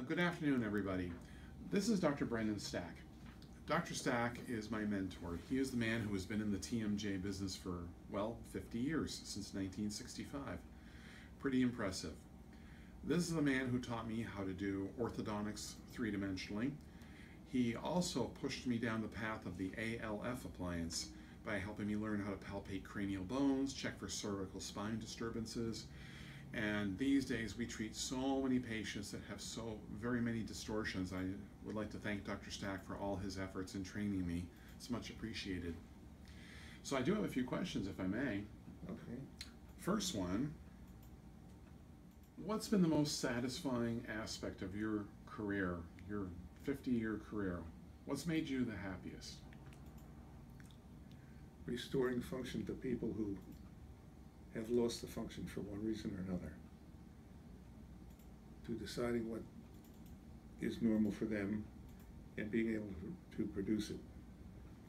Good afternoon, everybody. This is Dr. Brendan Stack. Dr. Stack is my mentor. He is the man who has been in the TMJ business for, well, 50 years, since 1965. Pretty impressive. This is the man who taught me how to do orthodontics three-dimensionally. He also pushed me down the path of the ALF appliance by helping me learn how to palpate cranial bones, check for cervical spine disturbances. And these days we treat so many patients that have so very many distortions. I would like to thank Dr. Stack for all his efforts in training me. It's much appreciated. So I do have a few questions, if I may. Okay. First one, what's been the most satisfying aspect of your career, your 50-year career? What's made you the happiest? Restoring function to people who have lost the function for one reason or another, to deciding what is normal for them and being able to produce it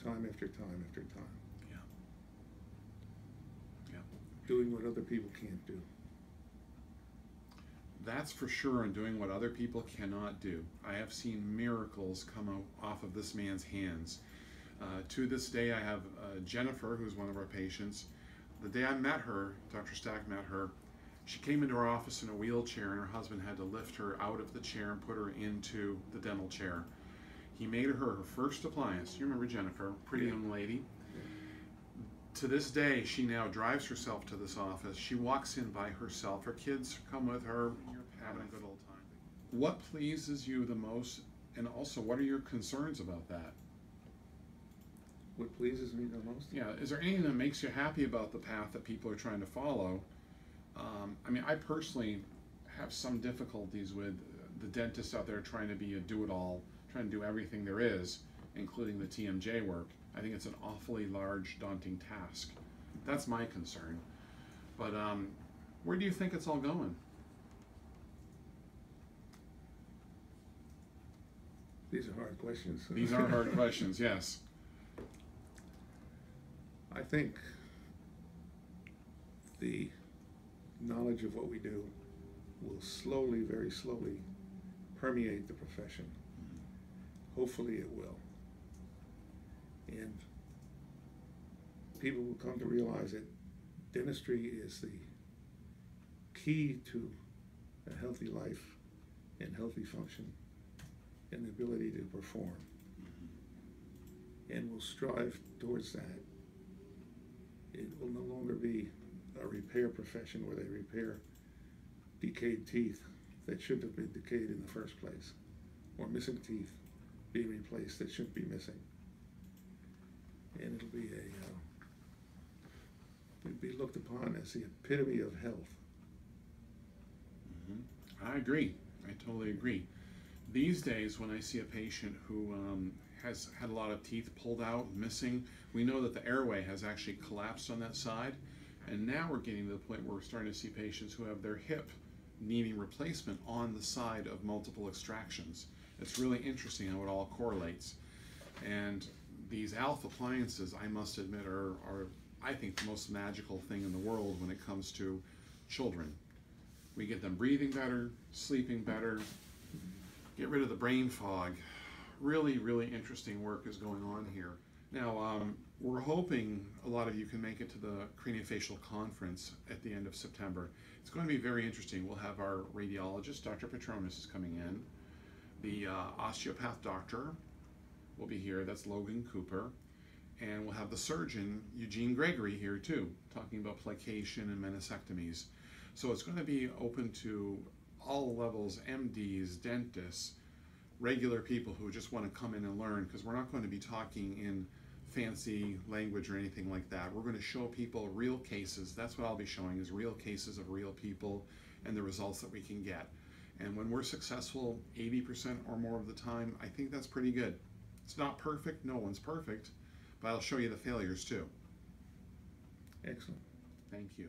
time after time after time. Yeah. Yeah. Doing what other people can't do. That's for sure, and doing what other people cannot do. I have seen miracles come out off of this man's hands. To this day, I have Jennifer, who's one of our patients. The day I met her, Dr. Stack met her, she came into our office in a wheelchair and her husband had to lift her out of the chair and put her into the dental chair. He made her first appliance. You remember Jennifer, pretty young lady. To this day, she now drives herself to this office. She walks in by herself. Her kids come with her. You're having a good old time. What pleases you the most, and also what are your concerns about that? What pleases me the most? Yeah, is there anything that makes you happy about the path that people are trying to follow? I mean, I personally have some difficulties with the dentists out there trying to be a do-it-all, trying to do everything there is, including the TMJ work. I think it's an awfully large, daunting task. That's my concern. But where do you think it's all going? These are hard questions. These are hard questions, yes. I think the knowledge of what we do will slowly, very slowly permeate the profession. Hopefully it will. And people will come to realize that dentistry is the key to a healthy life and healthy function and the ability to perform. And we'll strive towards that. It will no longer be a repair profession where they repair decayed teeth that shouldn't have been decayed in the first place, or missing teeth being replaced that shouldn't be missing. And it'll be looked upon as the epitome of health. I agree. I totally agree. These days, when I see a patient who has had a lot of teeth pulled out, missing, we know that the airway has actually collapsed on that side, and now we're getting to the point where we're starting to see patients who have their hip needing replacement on the side of multiple extractions. It's really interesting how it all correlates. And these ALF appliances, I must admit, are I think, the most magical thing in the world when it comes to children. We get them breathing better, sleeping better, get rid of the brain fog. Really, really interesting work is going on here. Now, we're hoping a lot of you can make it to the Craniofacial conference at the end of September. It's going to be very interesting. We'll have our radiologist, Dr. Patronas, is coming in. The osteopath doctor will be here. That's Logan Cooper. And we'll have the surgeon, Eugene Gregory, here too, talking about plication and meniscectomies. So it's going to be open to all levels, MDs, dentists, regular people who just want to come in and learn, because we're not going to be talking in fancy language or anything like that. We're going to show people real cases. That's what I'll be showing, is real cases of real people and the results that we can get. And when we're successful 80% or more of the time, I think that's pretty good. It's not perfect, no one's perfect, but I'll show you the failures too. Excellent. Thank you.